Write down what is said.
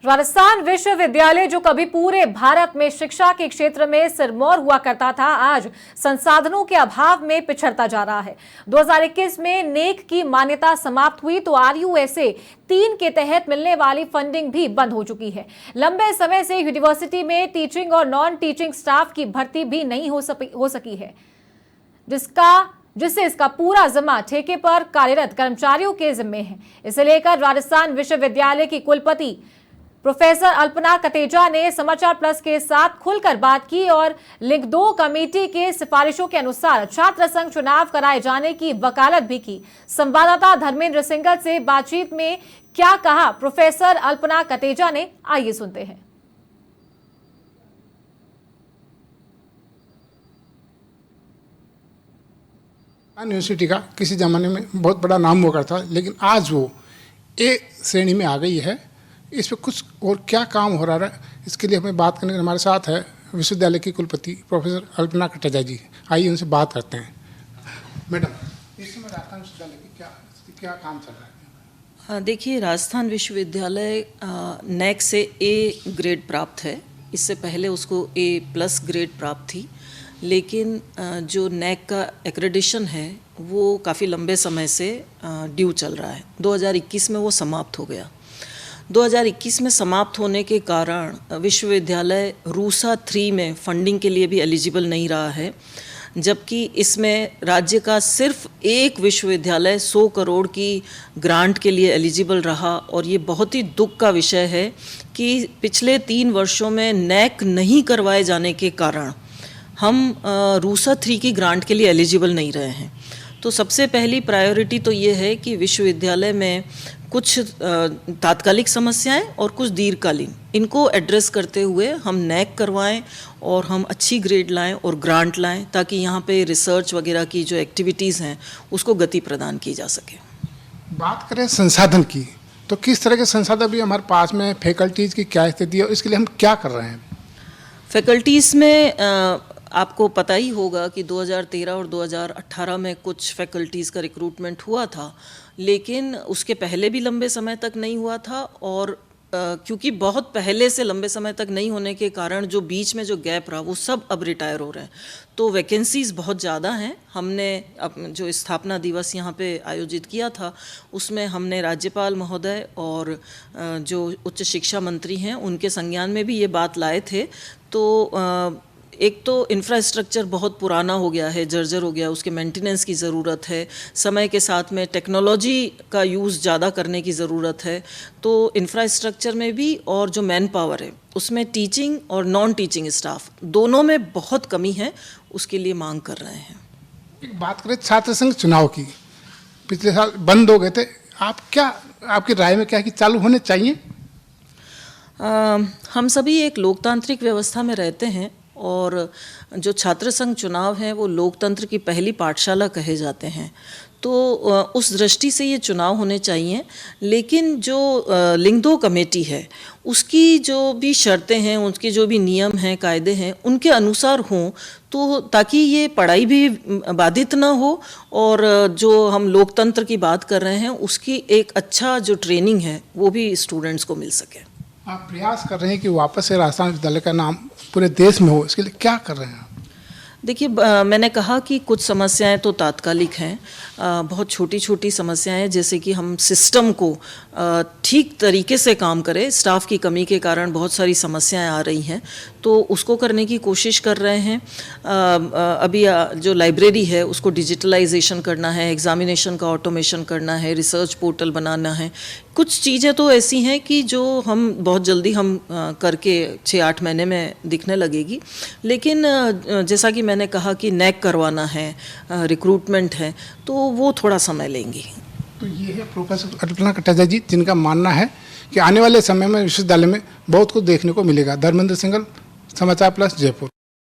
राजस्थान विश्वविद्यालय जो कभी पूरे भारत में शिक्षा के क्षेत्र में सिरमौर हुआ करता था, आज संसाधनों के अभाव में पिछड़ता जा रहा है। 2021 में नेक की मान्यता समाप्त हुई तो RUSA 3 के तहत मिलने वाली फंडिंग भी बंद हो चुकी है। लंबे समय से यूनिवर्सिटी में टीचिंग और नॉन टीचिंग स्टाफ की भर्ती भी नहीं हो सकी है, जिससे इसका पूरा जिम्मा ठेके पर कार्यरत कर्मचारियों के जिम्मे है। इसे लेकर राजस्थान विश्वविद्यालय की कुलपति प्रोफेसर अल्पना कटेजा ने समाचार प्लस के साथ खुलकर बात की और लिंक 2 कमेटी के सिफारिशों के अनुसार छात्र संघ चुनाव कराए जाने की वकालत भी की। संवाददाता धर्मेंद्र सिंघल से बातचीत में क्या कहा प्रोफेसर अल्पना कटेजा ने, आइए सुनते हैं। यूनिवर्सिटी का किसी ज़माने में बहुत बड़ा नाम हुआ करता था, लेकिन आज वो ए श्रेणी में आ गई है। इस पर कुछ और क्या काम हो रहा है, इसके लिए हमें बात करने के हमारे साथ है विश्वविद्यालय की कुलपति प्रोफेसर अल्पना कटेजा जी। आइए उनसे बात करते हैं। मैडम, इस समय राजस्थान विश्वविद्यालय की क्या काम चल रहा है? देखिए, राजस्थान विश्वविद्यालय नेक से A ग्रेड प्राप्त है। इससे पहले उसको A+ ग्रेड प्राप्त थी, लेकिन जो नेक का एक्रेडिशन है वो काफ़ी लंबे समय से ड्यू चल रहा है। 2021 में वो समाप्त हो गया। 2021 में समाप्त होने के कारण विश्वविद्यालय रूसा 3 में फंडिंग के लिए भी एलिजिबल नहीं रहा है, जबकि इसमें राज्य का सिर्फ एक विश्वविद्यालय 100 करोड़ की ग्रांट के लिए एलिजिबल रहा। और ये बहुत ही दुख का विषय है कि पिछले 3 वर्षों में नेक नहीं करवाए जाने के कारण हम रूसा 3 की ग्रांट के लिए एलिजिबल नहीं रहे हैं। तो सबसे पहली प्रायोरिटी तो ये है कि विश्वविद्यालय में कुछ तात्कालिक समस्याएं और कुछ दीर्घकालीन, इनको एड्रेस करते हुए हम नेक करवाएं और हम अच्छी ग्रेड लाएं और ग्रांट लाएं, ताकि यहाँ पे रिसर्च वगैरह की जो एक्टिविटीज़ हैं उसको गति प्रदान की जा सके। बात करें संसाधन की, तो किस तरह के संसाधन भी हमारे पास में, फैकल्टीज़ की क्या स्थिति है, इसके लिए हम क्या कर रहे हैं? फैकल्टीज़ में आपको पता ही होगा कि 2013 और 2018 में कुछ फैकल्टीज़ का रिक्रूटमेंट हुआ था, लेकिन उसके पहले भी लंबे समय तक नहीं हुआ था। और क्योंकि बहुत पहले से लंबे समय तक नहीं होने के कारण जो बीच में जो गैप रहा वो सब अब रिटायर हो रहे हैं। तो वैकेंसीज़ बहुत ज़्यादा हैं। हमने जो स्थापना दिवस यहाँ पे आयोजित किया था उसमें हमने राज्यपाल महोदय और जो उच्च शिक्षा मंत्री हैं उनके संज्ञान में भी ये बात लाए थे। तो एक तो इंफ्रास्ट्रक्चर बहुत पुराना हो गया है, जर्जर हो गया, उसके मेंटेनेंस की ज़रूरत है। समय के साथ में टेक्नोलॉजी का यूज़ ज़्यादा करने की ज़रूरत है। तो इंफ्रास्ट्रक्चर में भी और जो मैन पावर है उसमें टीचिंग और नॉन टीचिंग स्टाफ दोनों में बहुत कमी है, उसके लिए मांग कर रहे हैं। एक बात करें छात्र संघ चुनाव की, पिछले साल बंद हो गए थे, आपकी राय में क्या है कि चालू होने चाहिए? हम सभी एक लोकतांत्रिक व्यवस्था में रहते हैं और जो छात्र संघ चुनाव हैं वो लोकतंत्र की पहली पाठशाला कहे जाते हैं। तो उस दृष्टि से ये चुनाव होने चाहिए, लेकिन जो लिंक 2 कमेटी है उसकी जो भी शर्तें हैं, उसके जो भी नियम हैं, कायदे हैं, उनके अनुसार हों, तो ताकि ये पढ़ाई भी बाधित ना हो और जो हम लोकतंत्र की बात कर रहे हैं उसकी एक अच्छा जो ट्रेनिंग है वो भी स्टूडेंट्स को मिल सके। आप प्रयास कर रहे हैं कि वापस से राजस्थान विश्वविद्यालय का नाम पूरे देश में हो, इसके लिए क्या कर रहे हैं? देखिए, मैंने कहा कि कुछ समस्याएं तो तात्कालिक हैं, बहुत छोटी छोटी समस्याएं हैं, जैसे कि हम सिस्टम को ठीक तरीके से काम करें। स्टाफ की कमी के कारण बहुत सारी समस्याएं आ रही हैं, तो उसको करने की कोशिश कर रहे हैं। अभी जो लाइब्रेरी है उसको डिजिटलाइजेशन करना है, एग्जामिनेशन का ऑटोमेशन करना है, रिसर्च पोर्टल बनाना है। कुछ चीज़ें तो ऐसी हैं कि जो हम बहुत जल्दी हम करके 6-8 महीने में दिखने लगेगी, लेकिन जैसा कि मैंने कहा कि नेक करवाना है, रिक्रूटमेंट है, तो वो थोड़ा समय लेंगी। तो ये है प्रोफेसर अल्पना कटेजा जी, जिनका मानना है कि आने वाले समय में विश्वविद्यालय में बहुत कुछ देखने को मिलेगा। धर्मेंद्र सिंघल, समाचार प्लस, जयपुर।